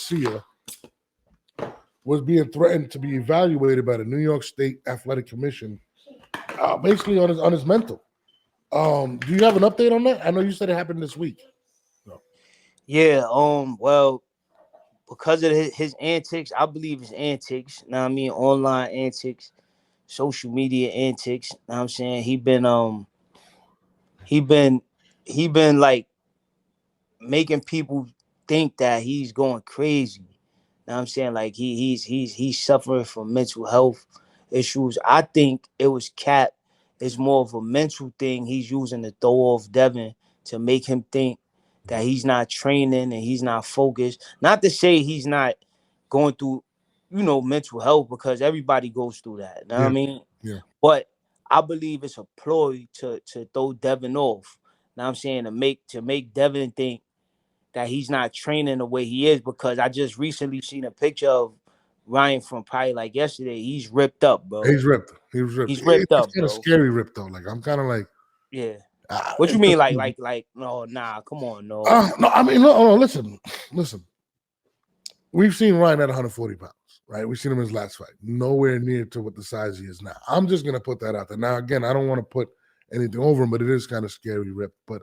Garcia was being threatened to be evaluated by the New York State Athletic Commission, basically on his mental. Do you have an update on that? I know you said it happened this week. No. Yeah. Well, because of his antics, I believe his antics. Now I mean, online antics, social media antics. Know what I'm saying he been he been like making people think that he's going crazy. Know what I'm saying? Like he's suffering from mental health issues. I think it was Cap. It's more of a mental thing. He's using to throw off Devin to make him think that he's not training and he's not focused. Not to say he's not going through, mental health, because everybody goes through that. You know what I mean? Yeah. But I believe it's a ploy to throw Devin off. Know what I'm saying? To make Devin think that he's not training the way he is, because I just recently seen a picture of Ryan from probably like yesterday. He's ripped up, bro. He's ripped. He was ripped. He's ripped It's up, kind of bro. scary ripped though. Like I'm kind of like, Yeah. What you mean, like? No, nah. Come on, no. No. I mean, no. Listen. We've seen Ryan at 140 pounds, right? We've seen him in his last fight. Nowhere near to what the size he is now. I'm just gonna put that out there. Now, again, I don't want to put anything over him, but it is kind of scary ripped. But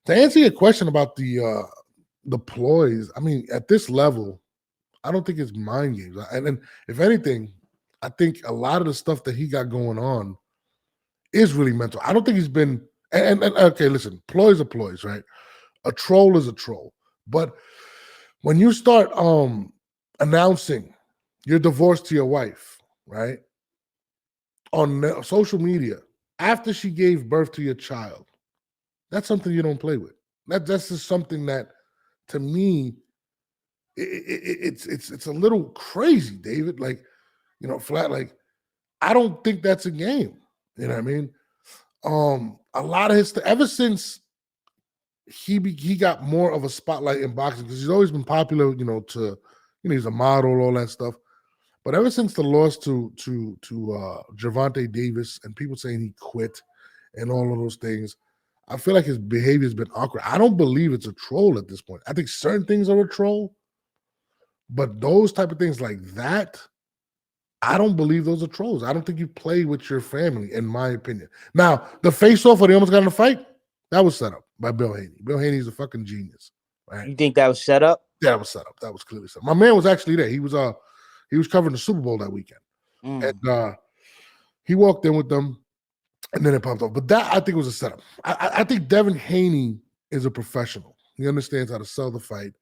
to answer your question about the ploys, I mean, at this level, I don't think it's mind games. And if anything, I think a lot of the stuff that he got going on is really mental. I don't think he's been. And okay, listen, ploys are ploys, right? A troll is a troll. But when you start announcing your divorce to your wife, right, on social media after she gave birth to your child, that's something you don't play with. That's just something that, to me, it's a little crazy, David. Like, flat. Like, I don't think that's a game. You know what I mean? A lot of his ever since he got more of a spotlight in boxing, because he's always been popular. He's a model, all that stuff. But ever since the loss to Gervonta Davis and people saying he quit and all of those things, I feel like his behavior has been awkward. I don't believe it's a troll at this point. I think certain things are a troll, but those type of things like that, I don't believe those are trolls. I don't think you play with your family, in my opinion. Now, the face-off where they almost got in a fight, that was set up by Bill Haney. Bill Haney's a fucking genius. Right? You think that was set up? Yeah, that was set up. That was clearly set up. My man was actually there. He was covering the Super Bowl that weekend. And he walked in with them, and then it popped off. But that, I think, was a setup. I think Devin Haney is a professional. He understands how to sell the fight.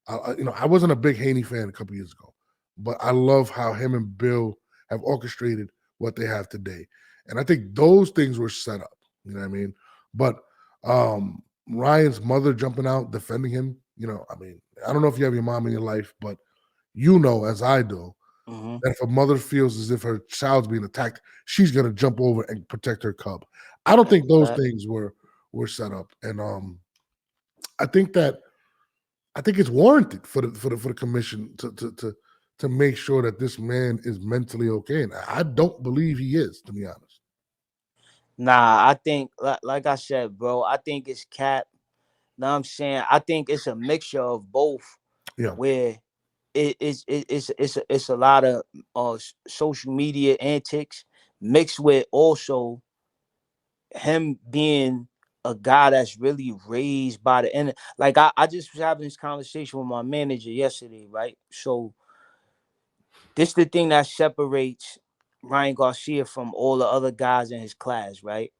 I wasn't a big Haney fan a couple years ago, but I love how him and Bill have orchestrated what they have today. And I think those things were set up. You know what I mean? But Ryan's mother jumping out, defending him, I mean, I don't know if you have your mom in your life, but as I do, that if a mother feels as if her child's being attacked, she's going to jump over and protect her cub. I don't think those things were set up. And I think it's warranted for the commission to make sure that this man is mentally okay. And I don't believe he is, to be honest. Nah, I think, like I said, bro, I think it's Cap. Know what I'm saying? I think it's a mixture of both. Yeah. Where it's a lot of social media antics mixed with also him being a guy that's really raised by the end. Like I just was having this conversation with my manager yesterday, right? So this is the thing that separates Ryan Garcia from all the other guys in his class, right?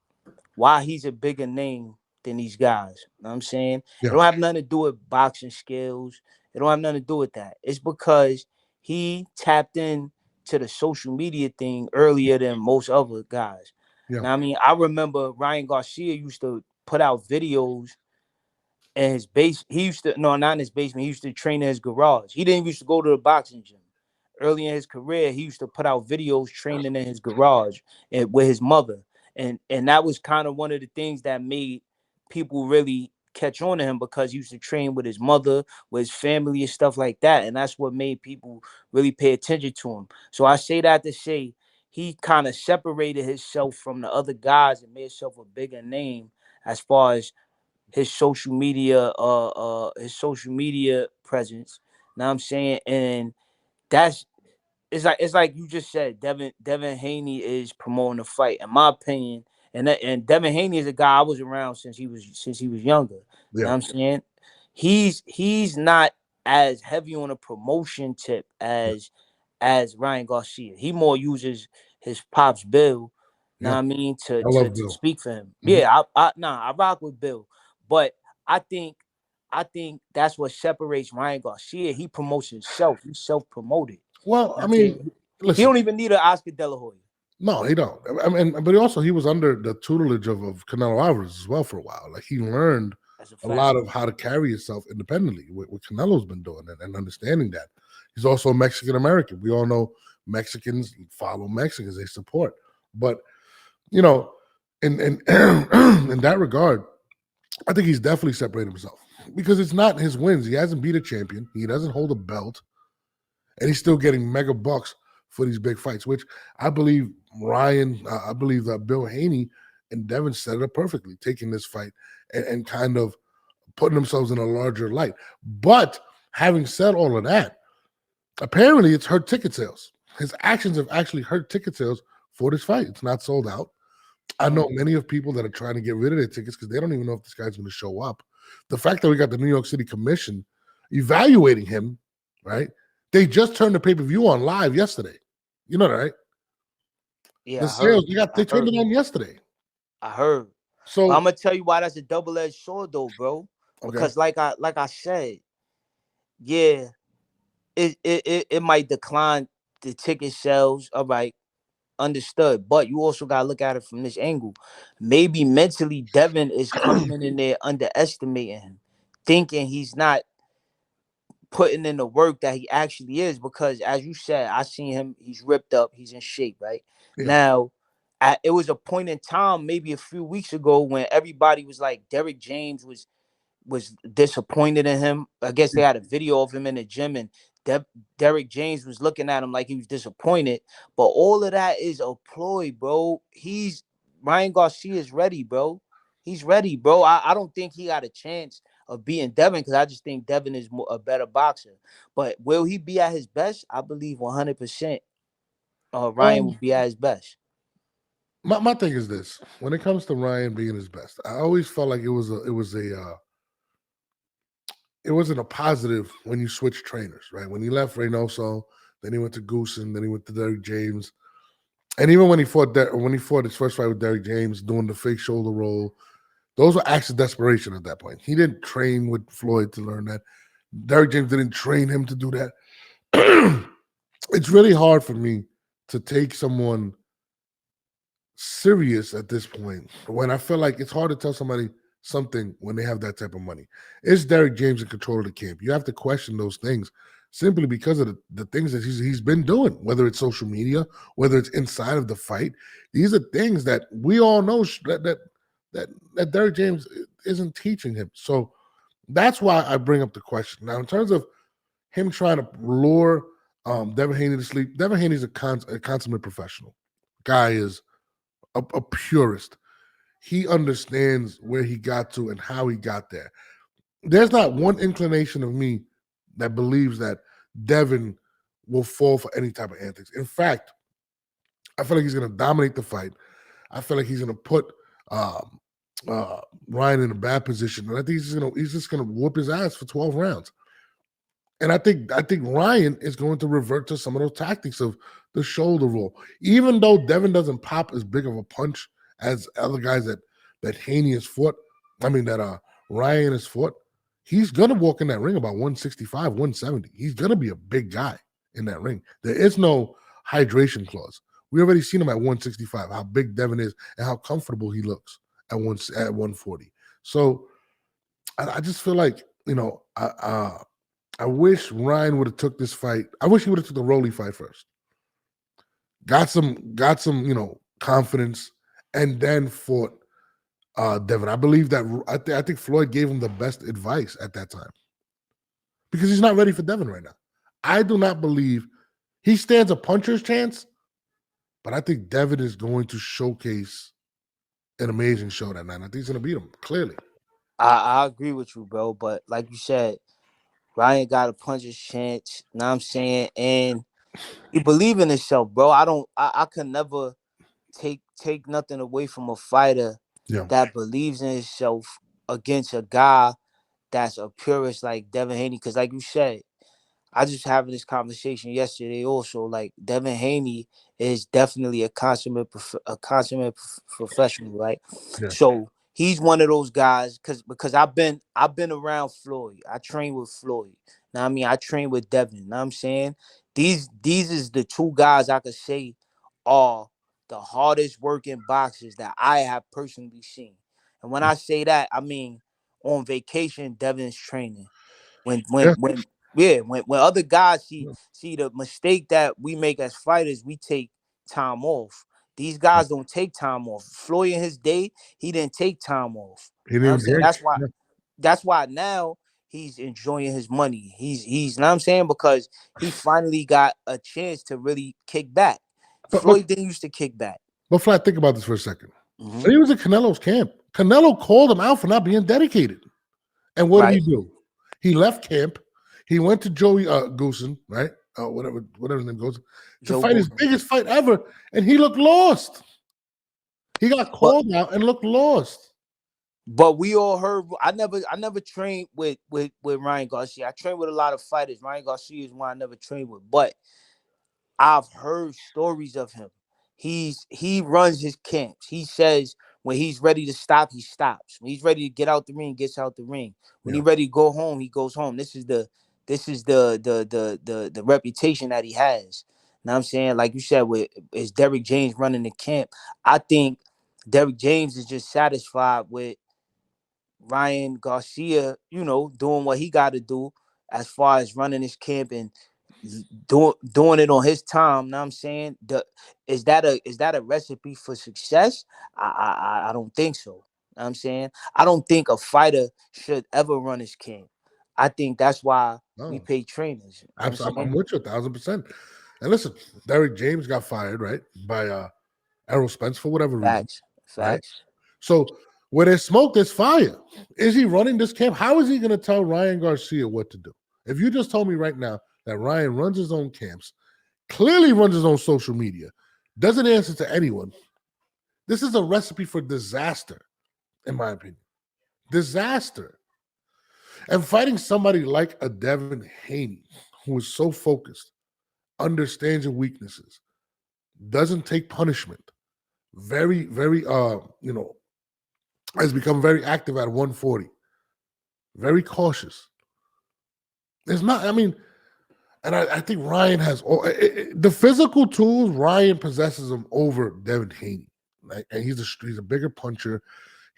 Why he's a bigger name than these guys. You know what I'm saying? Yeah. It don't have nothing to do with boxing skills. It don't have nothing to do with that. It's because he tapped in to the social media thing earlier than most other guys. Yeah. Now, I mean, I remember Ryan Garcia used to put out videos in his base. He used to, no, not in his basement. He used to train in his garage. He didn't used to go to the boxing gym. Early in his career, he used to put out videos training in his garage and with his mother. And that was kind of one of the things that made people really catch on to him, because he used to train with his mother, with his family and stuff like that. And that's what made people really pay attention to him. So I say that to say he kind of separated himself from the other guys and made himself a bigger name as far as his social media presence. Know what I'm saying? And that's it's like you just said, Devin Haney is promoting the fight, in my opinion. And Devin Haney is a guy I was around since he was younger. You know Yeah, what I'm saying? He's not as heavy on a promotion tip as Ryan Garcia. He more uses his pops Bill, know yeah. what I mean, to I to love to Bill. speak for him. Mhm. Yeah, I rock with Bill. But I think I think that's what separates Ryan Garcia. He promotes himself. He's self-promoted. Well, You know what I I'm mean, saying? He listen. don't even need an Oscar De La Hoya. No, he don't. I mean, but he was under the tutelage of Canelo Alvarez as well for a while. Like he learned That's a a fact. lot of how to carry himself independently. What Canelo's been doing and understanding that. He's also Mexican American. We all know Mexicans follow Mexicans; they support. But you know, in in that regard, I think he's definitely separated himself because it's not his wins. He hasn't beat a champion. He doesn't hold a belt, and he's still getting mega bucks for these big fights, which I believe I believe that Bill Haney and Devin set it up perfectly, taking this fight and kind of putting themselves in a larger light. But having said all of that, apparently it's hurt ticket sales. His actions have actually hurt ticket sales for this fight. It's not sold out. I know many of people that are trying to get rid of their tickets because they don't even know if this guy's going to show up. The fact that we got the New York City Commission evaluating him, right? They just turned the pay-per-view on live yesterday. You know that, right? Yeah, The I heard. sales, they turned it on yesterday. I heard. But I'm So, gonna tell you why that's a double-edged sword, though, bro. okay. Because like I said, yeah, it might decline the ticket sales. All right, understood. But you also gotta look at it from this angle. Maybe mentally, Devin is coming in there underestimating him, thinking he's not putting in the work that he actually is. Because as you said, I seen him. He's ripped up. He's in shape. Right Yeah. now, it was a point in time, maybe a few weeks ago, when everybody was like, Derrick James was disappointed in him. I guess they had a video of him in the gym, and Derrick James was looking at him like he was disappointed. But all of that is a ploy, bro. Ryan Garcia is ready, bro. He's ready, bro. I don't think he got a chance of beating Devin, because I just think Devin is a better boxer. But will he be at his best? I believe 100%. Ryan will be at his best. My thing is this: when it comes to Ryan being his best, I always felt like it wasn't a positive when you switch trainers, right? When he left Reynoso, then he went to Goosen, then he went to Derrick James, and even when he fought his first fight with Derrick James, doing the fake shoulder roll, those were acts of desperation at that point. He didn't train with Floyd to learn that. Derrick James didn't train him to do that. It's really hard for me to take someone serious at this point when I feel like it's hard to tell somebody something when they have that type of money. Is Derrick James in control of the camp? You have to question those things simply because of the things that he's been doing, whether it's social media, whether it's inside of the fight. These are things that we all know that Derrick James isn't teaching him. So that's why I bring up the question. Now, in terms of him trying to lure Devin Haney to sleep, Devin Haney's a consummate professional. Guy is a purist. He understands where he got to and how he got there. There's not one inclination of me that believes that Devin will fall for any type of antics. In fact, I feel like he's going to dominate the fight. I feel like he's going to put um, Ryan in a bad position, and I think he's just going to whoop his ass for 12 rounds. And I think Ryan is going to revert to some of those tactics of the shoulder roll. Even though Devin doesn't pop as big of a punch as other guys that Haney has fought, that Ryan has fought, he's gonna walk in that ring about 165, 170. He's gonna be a big guy in that ring. There is no hydration clause. We already seen him at 165, how big Devin is and how comfortable he looks at 140. So I just feel like, I wish Ryan would have took this fight. I wish he would have took the Rolly fight first. Got some, confidence, and then fought Devin. I believe that I think Floyd gave him the best advice at that time because he's not ready for Devin right now. I do not believe he stands a puncher's chance, but I think Devin is going to showcase an amazing show that night. I think he's going to beat him clearly. I agree with you, bro. But like you said, Ryan got a puncher's chance. Know what I'm saying? And he believe in himself, bro. I could never take nothing away from a fighter Yeah. that believes in himself against a guy that's a purist like Devin Haney. Cause like you said, I just having this conversation yesterday. Also, like Devin Haney is definitely professional, right? Yeah. So he's one of those guys because I've been around Floyd. I train with Floyd. Now I mean I train with Devin. Know what I'm saying these is the two guys I could say are the hardest working boxers that I have personally seen. And when I say that, I mean on vacation, Devin's training. When when Yeah. when yeah, when other guys see the mistake that we make as fighters, we take time off. These guys don't take time off. Floyd in his day, he didn't take time off. He didn't Know what I'm even saying? drink. Yeah. That's why now he's enjoying his money. He's know what I'm saying? Because he finally got a chance to really kick back. But but Floyd didn't used to kick back. but Flat, think about this for a second. Mm-hmm. When he was at Canelo's camp, Canelo called him out for not being dedicated. And what did Right. he do? He left camp. He went to Joey Goosen, right? Whatever his name goes, to Joe fight his Gooden. biggest fight ever, and he looked lost. He got But called out and looked lost. But we all heard. I never trained with Ryan Garcia. I trained with a lot of fighters. Ryan Garcia is one I never trained with, but I've heard stories of him. He runs his camps. He says when he's ready to stop, he stops. When he's ready to get out the ring, he gets out the ring. When Yeah. he's ready to go home, he goes home. This is the reputation that he has. Now I'm saying, like you said, with is Derrick James running the camp. I think Derrick James is just satisfied with Ryan Garcia, doing what he got to do as far as running his camp and doing it on his time. Know what I'm saying? Is that a recipe for success? I don't think so. Know what I'm saying? I don't think a fighter should ever run his camp. I think that's why we No, pay trainers. You know what I'm I'm saying? with you 1,000%. And listen, Derrick James got fired, right, by Errol Spence for whatever reason, Facts. right? Facts. So where there's smoke, there's fire. Is he running this camp? How is he going to tell Ryan Garcia what to do? If you just told me right now that Ryan runs his own camps, clearly runs his own social media, doesn't answer to anyone, this is a recipe for disaster, in my opinion. Disaster. And fighting somebody like a Devin Haney, who is so focused, understands your weaknesses, doesn't take punishment, very, very, has become very active at 140, very cautious. There's not, I mean, and I think Ryan has all the physical tools. Ryan possesses them over Devin Haney, right? And he's a bigger puncher.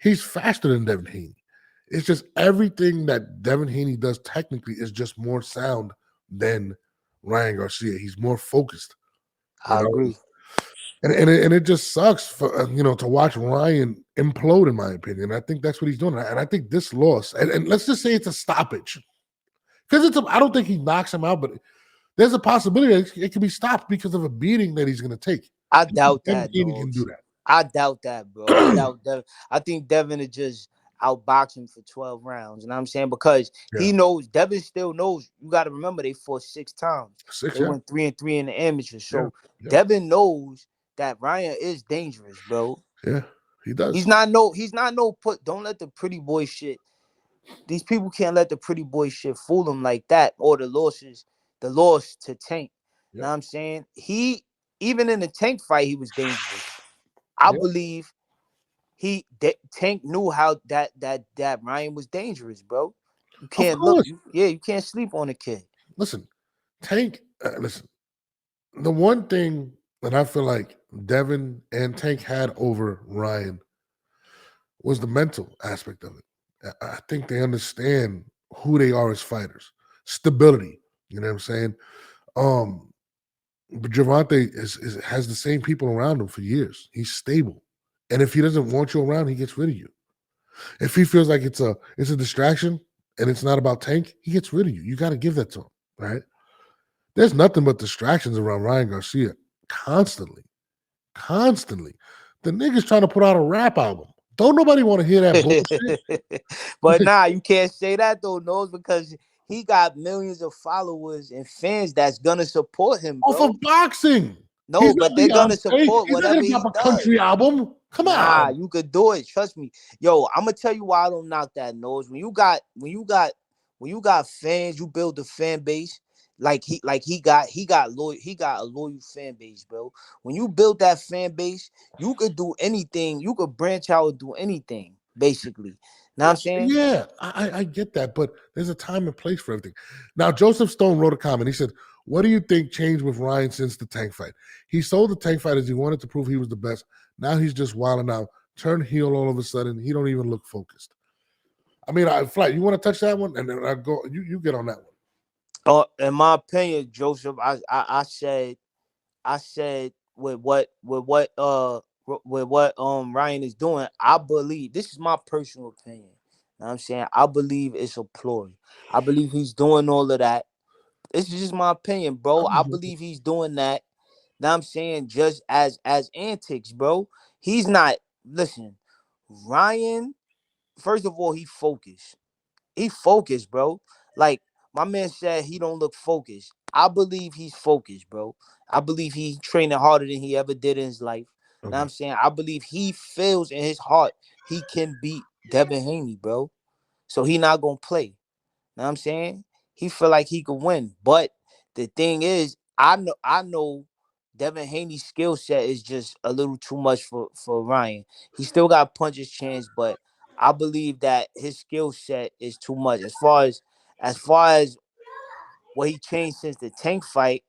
He's faster than Devin Haney. It's just everything that Devin Haney does technically is just more sound than Ryan Garcia. He's more focused, I agree. and it just sucks for to watch Ryan implode. In my opinion, I think that's what he's doing, and I think this loss, and let's just say it's a stoppage, because I don't think he knocks him out, but there's a possibility that it can be stopped because of a beating that he's going to take. I doubt Devin that, Haney can do dogs. I doubt that, bro. I that. doubt Devin. I think Devin is just outbox him for 12 rounds. You know what I'm saying? Because Yeah, he knows, Devin still knows. You got to remember, they fought 6 times. six. They Yeah, went 3-3 in the amateur. yeah, So yeah, Devin knows that Ryan is dangerous, bro. yeah. He does. He's not no put. Don't let the pretty boy shit. These people can't let the pretty boy shit fool them like that, or the loss to Tank. You know Yep. what I'm saying? Even in the Tank fight, he was dangerous. I Yeah, believe Tank knew how that Ryan was dangerous, bro. You of can't look. course. You can't sleep on a kid. Listen, Tank. Listen, the one thing that I feel like Devin and Tank had over Ryan was the mental aspect of it. I think they understand who they are as fighters, stability. You know what I'm saying? Um, but Javante has the same people around him for years. He's stable, and if he doesn't want you around, he gets rid of you. If he feels like it's a distraction and it's not about Tank, he gets rid of you. You got to give that to him, right? There's nothing but distractions around Ryan Garcia constantly, constantly. The nigga's trying to put out a rap album. Don't nobody want to hear that bullshit. But nah, you can't say that though, Nose, because he got millions of followers and fans that's gonna support him, Off bro. of boxing. No, He's not but they're gonna Beyonce. support He's not whatever gonna he drop a does. country album. Come Nah, on. you could do it. Trust me. Yo, I'm gonna tell you why I don't knock that nose. When you got fans, you build a fan base. He got a loyal fan base, bro. When you build that fan base, you could do anything. You could branch out and do anything, basically. Know what I'm saying? Yeah, I get that, but there's a time and place for everything. Now, Joseph Stone wrote a comment. He said, "What do you think changed with Ryan since the Tank fight? He sold the Tank fight as he wanted to prove he was the best. Now he's just wilding out, turned heel all of a sudden. He don't even look focused." I mean, Flight, you want to touch that one, and then I go. You get on that one. In my opinion, Joseph, I said with what Ryan is doing, I believe this is my personal opinion. You know what I'm saying? I believe it's a ploy. I believe he's doing all of that. This is just my opinion, bro. I believe he's doing that. Now I'm saying just as antics, bro. He's not listen, Ryan, first of all, he focused. He focused, bro. Like my man said, he don't look focused. I believe he's focused, bro. I believe he's training harder than he ever did in his life. Okay. Now I'm saying I believe he feels in his heart he can beat Devin Haney, bro. So he not gonna play. Know what I'm saying? He feel like he could win. But the thing is, I know Devin Haney's skill set is just a little too much for Ryan. He still got punch his chance, but I believe that his skill set is too much. As far as what he changed since the Tank fight,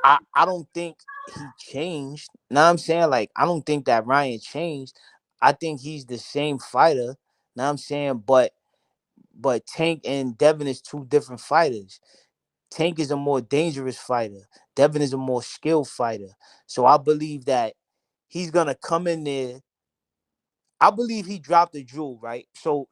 I don't think he changed. Know what I'm saying? Like, I don't think that Ryan changed. I think he's the same fighter. Know what I'm saying? But Tank and Devin is two different fighters. Tank is a more dangerous fighter. Devin is a more skilled fighter. So I believe that he's gonna come in there. I believe he dropped the jewel, right? So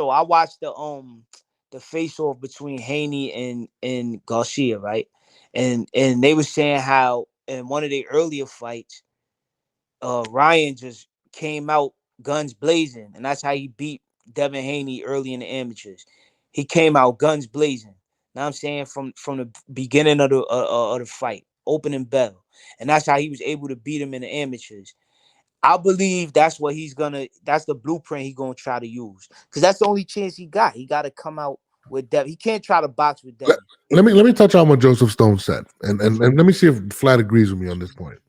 I watched the face off between Haney and Garcia, right? And they were saying how in one of their earlier fights, Ryan just came out guns blazing, and that's how he beat Devin Haney early in the amateurs. He came out guns blazing. Now I'm saying from the beginning of the fight, opening bell, and that's how he was able to beat him in the amateurs. I believe that's what that's the blueprint he's gonna try to use, because that's the only chance he got. He got to come out with Devin. He can't try to box with Devin. Let me touch on what Joseph Stone said, and let me see if Flat agrees with me on this point.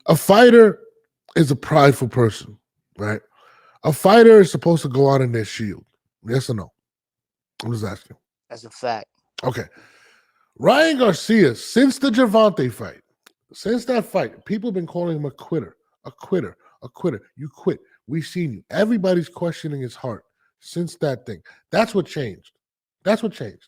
A fighter is a prideful person, right? A fighter is supposed to go out in their shield. Yes or no? I'm just asking. That's a fact. Okay. Ryan Garcia, since the Gervonta fight, since that fight, people have been calling him a quitter, a quitter, a quitter. You quit. We've seen you. Everybody's questioning his heart since that thing. That's what changed. That's what changed.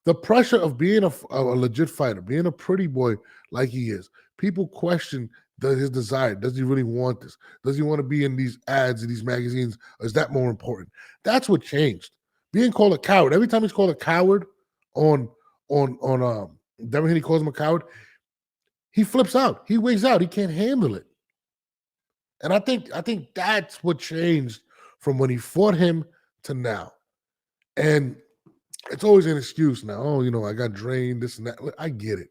The pressure of being a legit fighter, being a pretty boy like he is, people question his desire. Does he really want this? Does he want to be in these ads, in these magazines? Or is that more important? That's what changed. Being called a coward. Every time he's called a coward on Devin Haney calls him a coward, he flips out. He wigs out. He can't handle it. And I think that's what changed from when he fought him to now. And it's always an excuse now. Oh, I got drained, this and that. I get it.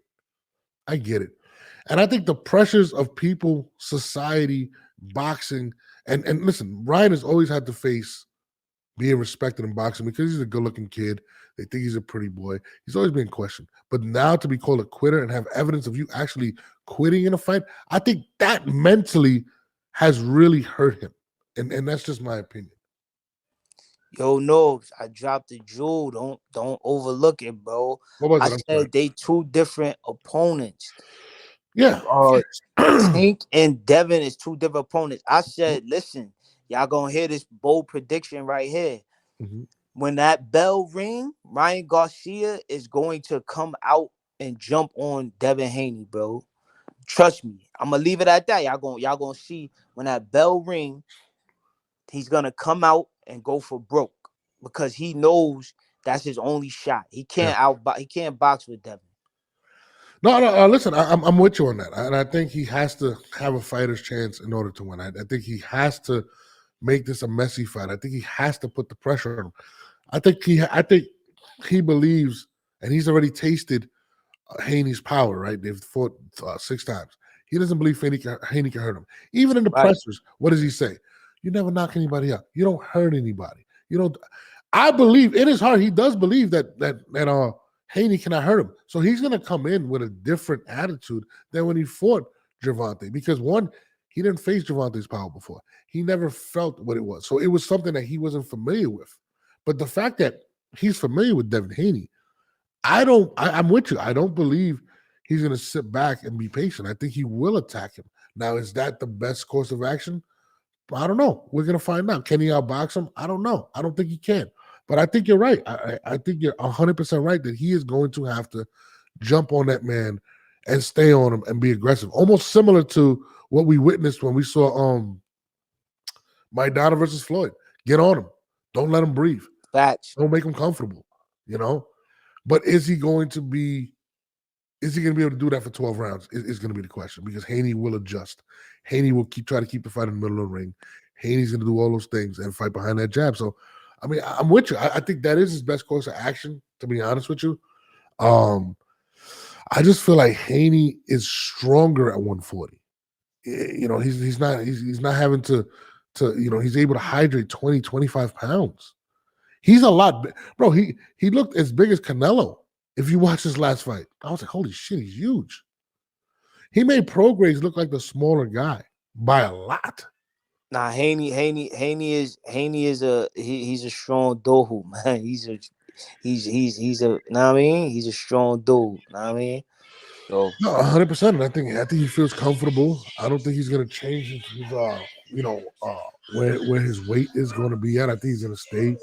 And I think the pressures of people, society, boxing, and listen, Ryan has always had to face being respected in boxing because he's a good-looking kid. They think he's a pretty boy. He's always been questioned. But now to be called a quitter and have evidence of you actually quitting in a fight, I think that mentally has really hurt him. And that's just my opinion. Yo, Nobes, I dropped the jewel. Don't overlook it, bro. What was I it? I'm said sorry. they two different opponents. Yeah. Tank and Devin is two different opponents. I said, listen, y'all gonna hear this bold prediction right here. Mm-hmm. When that bell ring, Ryan Garcia is going to come out and jump on Devin Haney, bro. Trust me. I'm gonna leave it at that. Y'all gonna see when that bell ring, he's gonna come out and go for broke because he knows that's his only shot. He can't he can't box with Devin. No. Listen, I'm with you on that, and I think he has to have a fighter's chance in order to win. I think he has to make this a messy fight. I think he has to put the pressure on him. I think he believes, and he's already tasted Haney's power. Right? They've fought 6 times. He doesn't believe Haney can hurt him. Even in the Right. pressers, what does he say? You never knock anybody out. You don't hurt anybody. You don't. I believe in his heart he does believe that Haney cannot hurt him. So he's going to come in with a different attitude than when he fought Gervonta, because one, he didn't face Gervonta's power before. He never felt what it was. So it was something that he wasn't familiar with. But the fact that he's familiar with Devin Haney, I'm with you. I don't believe he's going to sit back and be patient. I think he will attack him. Now, is that the best course of action? I don't know. We're going to find out. Can he outbox him? I don't know. I don't think he can. But I think you're right. I think you're 100% right that he is going to have to jump on that man and stay on him and be aggressive. Almost similar to what we witnessed when we saw Maidana versus Floyd. Get on him. Don't let him breathe. Facts. Don't make him comfortable, But is he going to be able to do that for 12 rounds is going to be the question, because Haney will adjust. Haney will try to keep the fight in the middle of the ring. Haney's going to do all those things and fight behind that jab. So, I mean, I'm with you. I think that is his best course of action, to be honest with you. I just feel like Haney is stronger at 140. He's not having to he's able to hydrate 20, 25 pounds. He's a lot, bro. He looked as big as Canelo. If you watch his last fight, I was like, holy shit, he's huge. He made Prograis look like the smaller guy by a lot. Nah, Haney is he's a strong dude, man. He's a know what I mean? He's a strong dude, know what I mean? So No, 100%. And I think he feels comfortable. I don't think he's gonna change his where his weight is going to be at. I think he's gonna stay.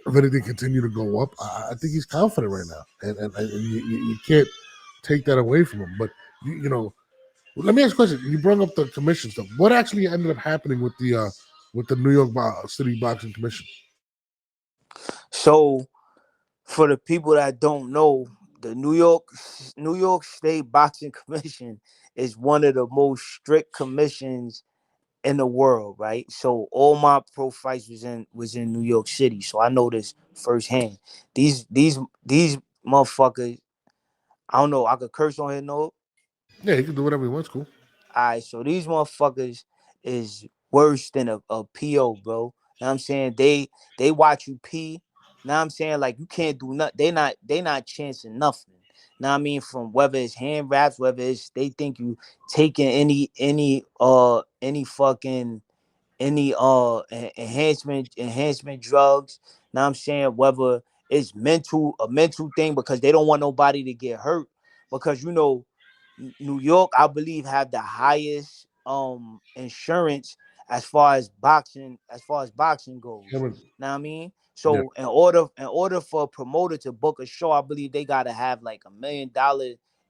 If anything, continue to go up. I think he's confident right now, and you can't take that away from him. But let me ask a question. You brought up the commission stuff. What actually ended up happening with the New York City Boxing Commission? So, for the people that don't know, the New York State Boxing Commission is one of the most strict commissions in the world, right? So all my pro fights was in New York City, so I know this firsthand. These motherfuckers, I don't know. I could curse on here, no. Yeah, he can do whatever he wants. Cool. All right, so these motherfuckers is worse than a PO, bro. Know what I'm saying? They watch you pee. Know what I'm saying? Like, you can't do nothing. They not chancing nothing. Know what I mean? From whether it's hand wraps, whether it's they think you taking any fucking any enhancement drugs. Know what I'm saying? Whether it's a mental thing, because they don't want nobody to get hurt. Because New York, I believe, have the highest insurance as far as boxing goes. Yeah, Know what I mean? So in order for a promoter to book a show, I believe they gotta have like $1 million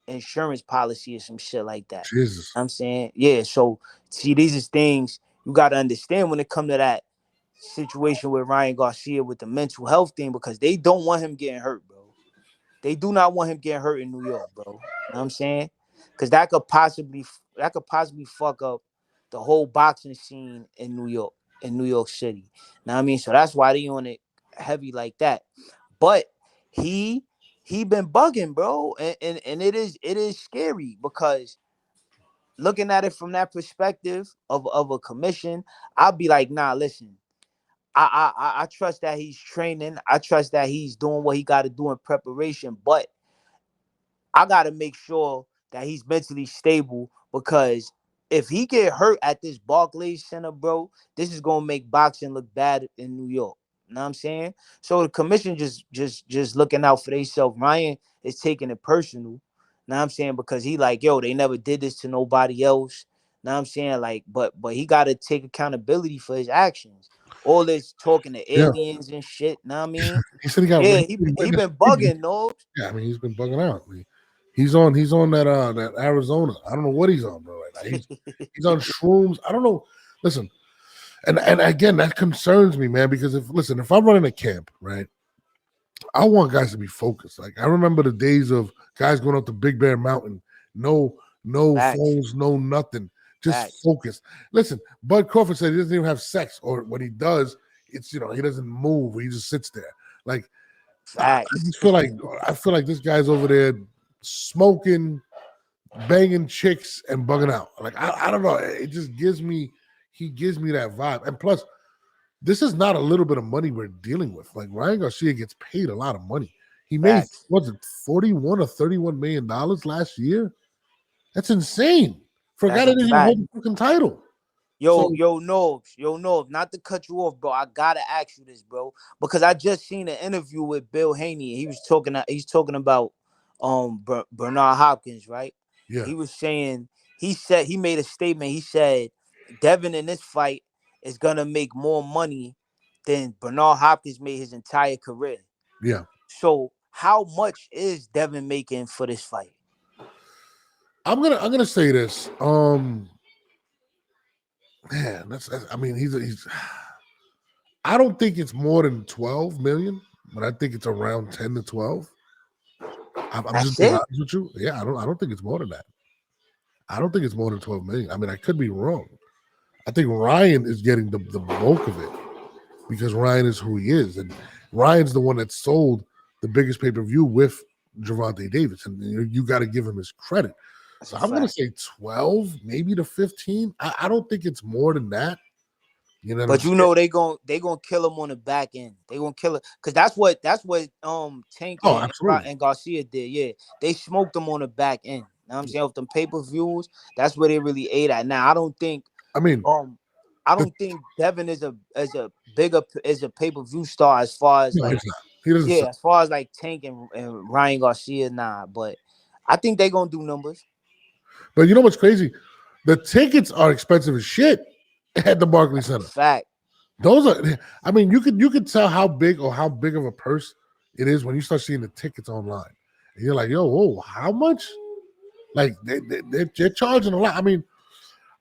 insurance policy or some shit like that. Jesus. Know what I'm saying? Yeah. So see, these is things you gotta understand when it come to that situation with Ryan Garcia with the mental health thing, because they don't want him getting hurt, bro. They do not want him getting hurt in New York, bro. Know what I'm saying? Because that could possibly fuck up the whole boxing scene in New York City. Know what I mean? So that's why they on it heavy like that. But he been bugging, bro, and it is scary, because looking at it from that perspective of a commission, I'll be like, nah, listen. I trust that he's training. I trust that he's doing what he got to do in preparation, but I got to make sure that he's mentally stable, because if he get hurt at this Barclays Center, bro, this is gonna make boxing look bad in New York. You know what I'm saying? So the commission just looking out for themselves. Ryan is taking it personal. You know what I'm saying? Because he like, yo, they never did this to nobody else. You know what I'm saying? Like, but he got to take accountability for his actions. All this talking to aliens and shit. You know what I mean? He said he got. Yeah, he been bugging, no. Yeah, I mean, he's been bugging out. I mean, he's on that Arizona. I don't know what he's on, bro. Right now. He's on shrooms. I don't know. Listen, and again, that concerns me, man. Because if I'm running a camp, right, I want guys to be focused. Like, I remember the days of guys going up to Big Bear Mountain, no Facts. phones, no nothing, just Facts. focus. Listen, Bud Crawford said he doesn't even have sex, or when he does, it's he doesn't move. He just sits there. Like I Facts. just feel like this guy's over there smoking, banging chicks, and bugging out. Like I don't know. It just gives me that vibe. And plus, this is not a little bit of money we're dealing with. Like Ryan Garcia gets paid a lot of money. He made what's it, $41 or $31 million last year? That's insane. For a guy that didn't even hold the fucking title. Yo, Nobes, not to cut you off, bro. I gotta ask you this, bro, because I just seen an interview with Bill Haney. He's talking about Bernard Hopkins, right? Yeah. He was saying he made a statement. He said Devin in this fight is gonna make more money than Bernard Hopkins made his entire career. Yeah. So how much is Devin making for this fight? I'm gonna say this. Man, that's I mean, he's I don't think it's more than 12 million, but I think it's around 10 to 12. I'm just being honest with you. Yeah, I don't think it's more than that. I don't think it's more than 12 million. I mean, I could be wrong. I think Ryan is getting the bulk of it because Ryan is who he is. And Ryan's the one that sold the biggest pay-per-view with Gervonta Davis. And you got to give him his credit. So I'm going to say 12, maybe to 15. I don't think it's more than that. You know, but they gonna kill him on the back end. They gonna kill it because that's what Tank and Garcia did. Yeah, they smoked him on the back end. You know what I'm saying? With them pay-per-views, that's where they really ate at. Now I don't think Devin is a pay-per-view star as far as as far as like Tank and Ryan Garcia. Nah, but I think they gonna do numbers. But you know what's crazy? The tickets are expensive as shit at the Barclays Center. Fact. Those are. I mean, you could tell how big of a purse it is when you start seeing the tickets online, and you're like, "Yo, whoa, how much?" Like they're charging a lot. I mean,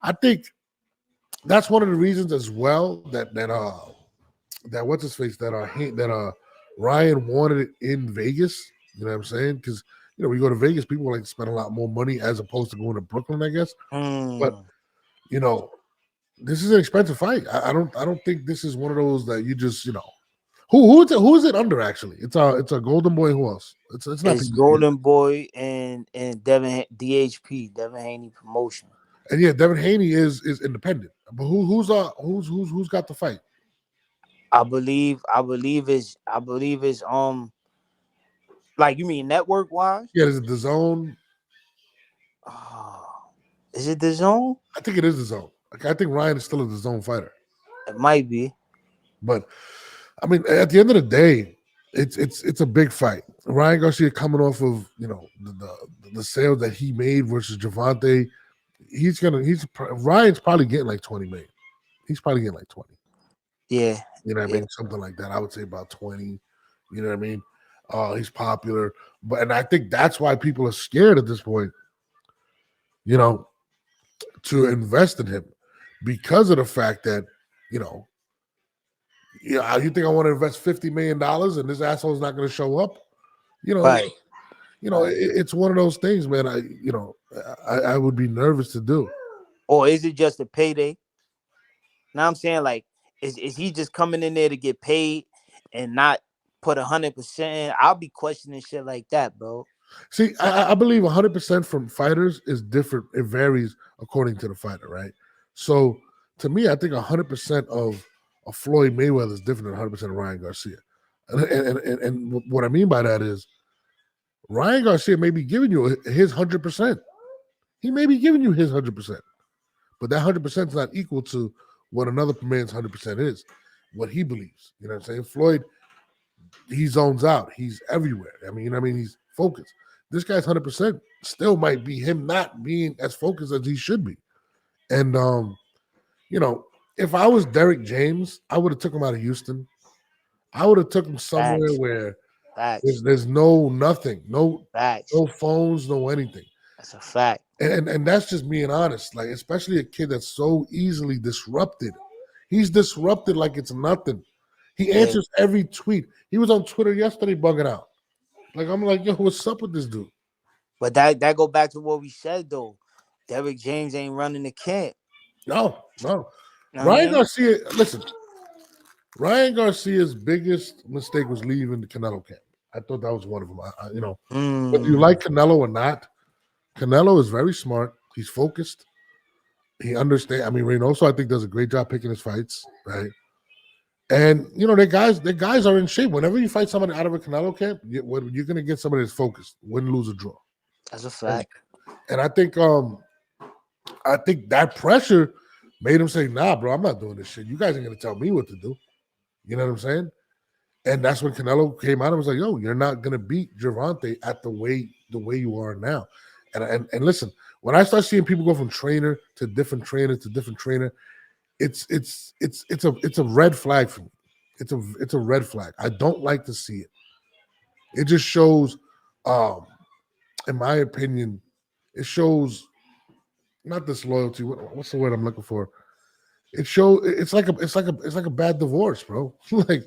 I think that's one of the reasons as well that what's his face that Ryan wanted it in Vegas. You know what I'm saying? Because we go to Vegas, people like to spend a lot more money as opposed to going to Brooklyn, I guess. But this is an expensive fight. I don't think this is one of those that you just who is it under actually? It's a Golden Boy. Who else? It's not Golden Boy and Devin DHP Devin Haney promotion. And yeah, Devin Haney is independent. But who's got the fight? I believe is like you mean network wise? Yeah, is it the Zone? Is it the Zone? I think it is the Zone. Like, I think Ryan is still a DAZN fighter. It might be, but I mean, at the end of the day, it's a big fight. Ryan Garcia coming off of the sales that he made versus Gervonta, Ryan's probably getting like 20 million. He's probably getting like 20. Yeah, you know what I mean, something like that. I would say about 20. You know what I mean? He's popular, and I think that's why people are scared at this point. To invest in him. Because of the fact that, you think I want to invest $50 million and this asshole is not going to show up? Right. It's one of those things, man. I would be nervous to do. Or is it just a payday? Now I'm saying, like, is he just coming in there to get paid and not put 100%? I'll be questioning shit like that, bro. See, I believe 100% from fighters is different. It varies according to the fighter, right? So, to me, I think 100% of Floyd Mayweather is different than 100% of Ryan Garcia. And what I mean by that is Ryan Garcia may be giving you his 100%. He may be giving you his 100%. But that 100% is not equal to what another man's 100% is, what he believes. You know what I'm saying? Floyd, he zones out. He's everywhere. I mean, he's focused. This guy's 100% still might be him not being as focused as he should be. And, if I was Derek James, I would have took him out of Houston. I would have took him somewhere where there's nothing, no phones, no anything. That's a fact. And that's just being honest. Like, especially a kid that's so easily disrupted. He's disrupted like it's nothing. He answers every tweet. He was on Twitter yesterday bugging out. Like, I'm like, yo, what's up with this dude? But that go back to what we said, though. Derek James ain't running the camp. No. Ryan Garcia, listen, Ryan Garcia's biggest mistake was leaving the Canelo camp. I thought that was one of them. Whether you like Canelo or not, Canelo is very smart. He's focused. He understands. I mean, Reynoso, I think, does a great job picking his fights, right? And their guys are in shape. Whenever you fight somebody out of a Canelo camp, you're going to get somebody that's focused, win, lose, or draw. That's a fact. And I think that pressure made him say, "Nah, bro, I'm not doing this shit. You guys ain't going to tell me what to do." You know what I'm saying? And that's when Canelo came out and was like, "Yo, you're not going to beat Gervonta at the way you are now." And listen, when I start seeing people go from trainer to different trainer to different trainer, it's a red flag for me. It's a red flag. I don't like to see it. It just shows, in my opinion, it shows not disloyalty. What's the word I'm looking for? It shows it's like a bad divorce, bro. Like,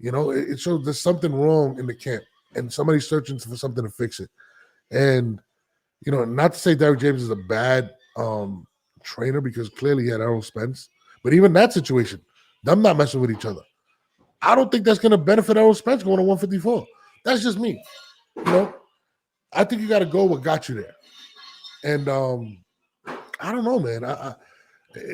it shows there's something wrong in the camp, and somebody's searching for something to fix it. And not to say Derrick James is a bad trainer, because clearly he had Errol Spence. But even that situation, them not messing with each other, I don't think that's going to benefit Errol Spence going to 154. That's just me. I think you got to go what got you there. And I don't know, man.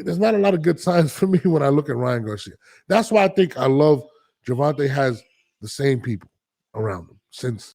There's not a lot of good signs for me when I look at Ryan Garcia. That's why I think I love Gervonta has the same people around him since